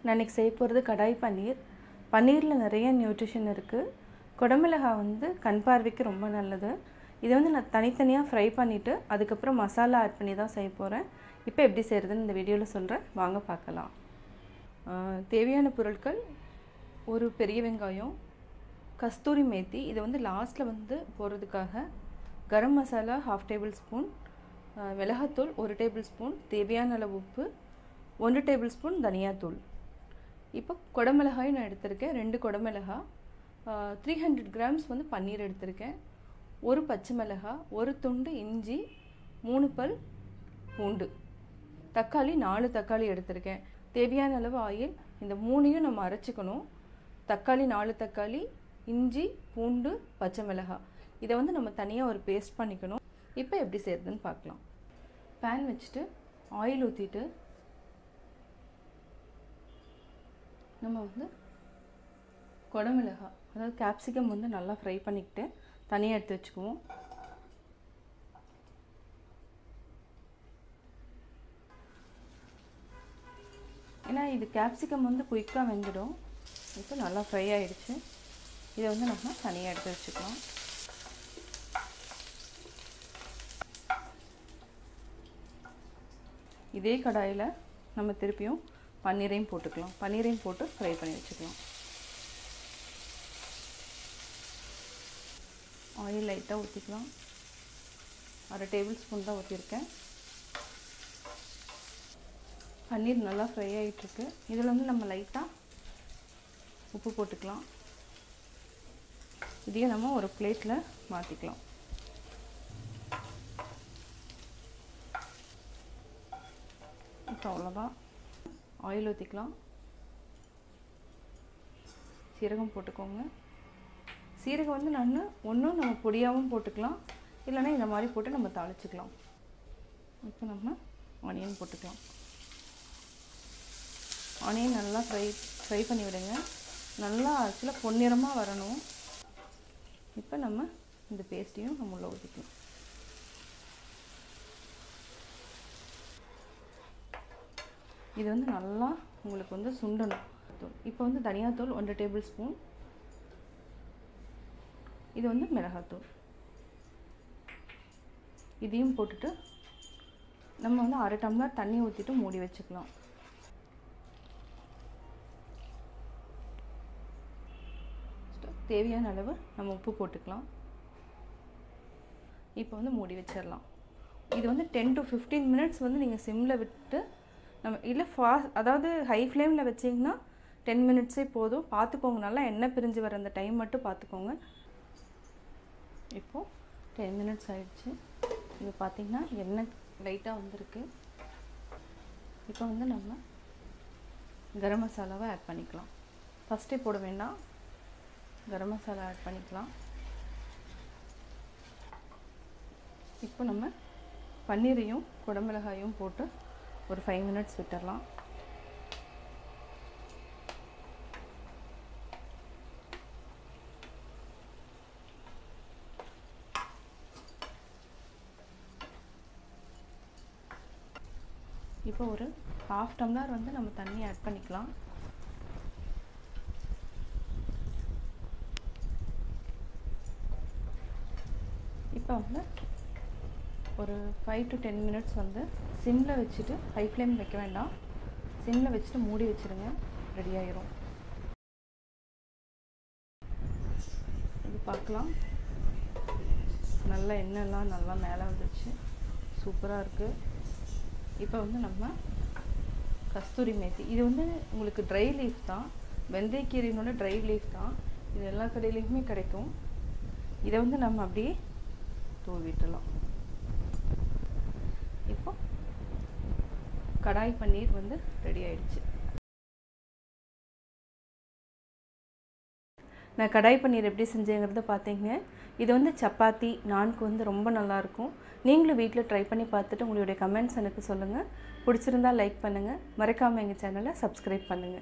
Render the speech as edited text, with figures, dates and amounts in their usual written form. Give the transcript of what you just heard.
நான் இன்னைக்கு செய்ய போகிறது கடாய் பன்னீர். பன்னீரில் நிறைய நியூட்ரிஷன் இருக்குது. குடமிளகாய் வந்து கண் பார்வைக்கு ரொம்ப நல்லது. இதை வந்து நான் தனித்தனியாக ஃப்ரை பண்ணிவிட்டு அதுக்கப்புறம் மசாலா ஆட் பண்ணி தான் செய்ய போகிறேன். இப்போ எப்படி செய்கிறதுன்னு இந்த வீடியோவில் சொல்கிறேன், வாங்க பார்க்கலாம். தேவையான பொருட்கள்: ஒரு பெரிய வெங்காயம், கஸ்தூரி மேத்தி, இதை வந்து லாஸ்ட்டில் வந்து போடுறதுக்காக, கரம் மசாலா 1/2 டேபிள் ஸ்பூன், மிளகாத்தூள் 1 டேபிள் ஸ்பூன், தேவையான அளவு உப்பு, 1 டேபிள் ஸ்பூன் தனியாத்தூள். இப்போ குடமிளகாய் நான் எடுத்திருக்கேன், 2 குடமிளகாய், 300 கிராம்ஸ் வந்து பன்னீர் எடுத்திருக்கேன், ஒரு பச்சை மிளகாய், ஒரு துண்டு இஞ்சி, 3 பல் பூண்டு, தக்காளி 4 தக்காளி எடுத்திருக்கேன், தேவையான அளவு ஆயில். இந்த 3ஐயும் நம்ம அரைச்சிக்கணும். தக்காளி 4 தக்காளி, இஞ்சி, பூண்டு, பச்சை மிளகாய், இதை வந்து நம்ம தனியாக ஒரு பேஸ்ட் பண்ணிக்கணும். இப்போ எப்படி செய்கிறதுன்னு பார்க்கலாம். பேன் வச்சுட்டு ஆயில் ஊற்றிட்டு நம்ம வந்து குடமிளகாய், அதாவது கேப்சிகம் வந்து நல்லா ஃப்ரை பண்ணிக்கிட்டு தனியாக எடுத்து வச்சுக்குவோம். ஏன்னா இது கேப்சிகம் வந்து குயிக்காக வெந்துடும். இப்போ நல்லா ஃப்ரை ஆகிடுச்சு. இதை வந்து நம்ம தனியாக எடுத்து வச்சுக்கலாம். இதே கடாயில் நம்ம திருப்பியும் பன்னீரையும் போட்டுக்கலாம். பன்னீரையும் போட்டு ஃப்ரை பண்ணி வச்சுக்கலாம். ஆயில் லைட்டாக ஊற்றிக்கலாம். 1/2 டேபிள் ஸ்பூன் தான் ஊற்றிருக்கேன். பன்னீர் நல்லா ஃப்ரை ஆகிட்டுருக்கு. இதில் வந்து நம்ம லைட்டாக உப்பு போட்டுக்கலாம். இதையும் நம்ம ஒரு பிளேட்டில் மாற்றிக்கலாம். இப்போ அவ்வளோதான். ஆயில் ஊற்றிக்கலாம். சீரகம் போட்டுக்கோங்க. சீரகம் வந்து நான் ஒன்றும் நம்ம பொடியாகவும் போட்டுக்கலாம், இல்லைன்னா இந்த மாதிரி போட்டு நம்ம தாளிச்சுக்கலாம். இப்போ நம்ம ஆனியன் போட்டுக்கலாம். ஆனியன் நல்லா ஃப்ரை பண்ணி விடுங்க. நல்லா ஆக்சுவலாக பொன்னிறமாக வரணும். இப்போ நம்ம இந்த பேஸ்ட்டையும் நம்ம உள்ள ஊற்றிக்கலாம். இது வந்து நல்லா உங்களுக்கு வந்து சுண்டணும். இப்போ வந்து தனியாத்தூள் 1 டேபிள் ஸ்பூன், இது வந்து மிளகாத்தூள், இதையும் போட்டுட்டு நம்ம வந்து 1/2 டம்ளர் தண்ணி ஊற்றிட்டு மூடி வச்சுக்கலாம். தேவையான அளவு நம்ம உப்பு போட்டுக்கலாம். இப்போ வந்து மூடி வச்சிடலாம். இது வந்து 10 to 15 மினிட்ஸ் வந்து நீங்கள் சிம்மில் விட்டு நம்ம இல்லை அதாவது ஹை ஃப்ளேமில் வச்சிங்கன்னா 10 மினிட்ஸே போதும். பார்த்துக்கோங்க, நல்லா எண்ணெய் பிரிஞ்சு வர அந்த டைம் மட்டும் பார்த்துக்கோங்க. இப்போது 10 மினிட்ஸ் ஆகிடுச்சு. இது பார்த்திங்கன்னா எண்ணெய் லைட்டாக வந்திருக்கு. இப்போ வந்து நம்ம கரம் மசாலாவை ஆட் பண்ணிக்கலாம். ஃபஸ்ட்டே போட வேண்டாம், கரம் மசாலா ஆட் பண்ணிக்கலாம். இப்போ நம்ம பன்னீரையும் குடமிளகாயும் போட்டு ஒரு 5 மினிட்ஸ் விட்டுடலாம். இப்போ ஒரு 1/2 டம்ளர் வந்து நம்ம தண்ணி ஆட் பண்ணிக்கலாம். இப்போ வந்து ஒரு 5 to 10 மினிட்ஸ் வந்து சிம்மில் வச்சுட்டு, ஹை ஃப்ளேம் வைக்க வேண்டாம், சிம்மில் வச்சுட்டு மூடி வச்சுருங்க. ரெடி ஆயிரும். இது பார்க்கலாம், நல்லா எண்ணெய்லாம் நல்லா மேலே வந்துடுச்சு. சூப்பராக இருக்குது. இப்போ வந்து நம்ம கஸ்தூரி மேத்தி, இது வந்து உங்களுக்கு ட்ரை லீஃப் தான், வெந்தயக்கீரையினோட ட்ரை லீஃப் தான். இது எல்லா கடையிலையுமே கிடைக்கும். இதை வந்து நம்ம அப்படியே தூவிட்டலாம். இப்போ கடாய் பன்னீர் வந்து ரெடி ஆயிடுச்சு. நான் கடாய் பன்னீர் எப்படி செஞ்சேங்கிறத பார்த்தீங்க. இது வந்து சப்பாத்தி, நான்க்கு வந்து ரொம்ப நல்லாயிருக்கும். நீங்களும் வீட்டில் ட்ரை பண்ணி பார்த்துட்டு உங்களுடைய கமெண்ட்ஸ் எனக்கு சொல்லுங்கள். பிடிச்சிருந்தால் லைக் பண்ணுங்கள். மறக்காமல் எங்கள் சேனலை சப்ஸ்கிரைப் பண்ணுங்கள்.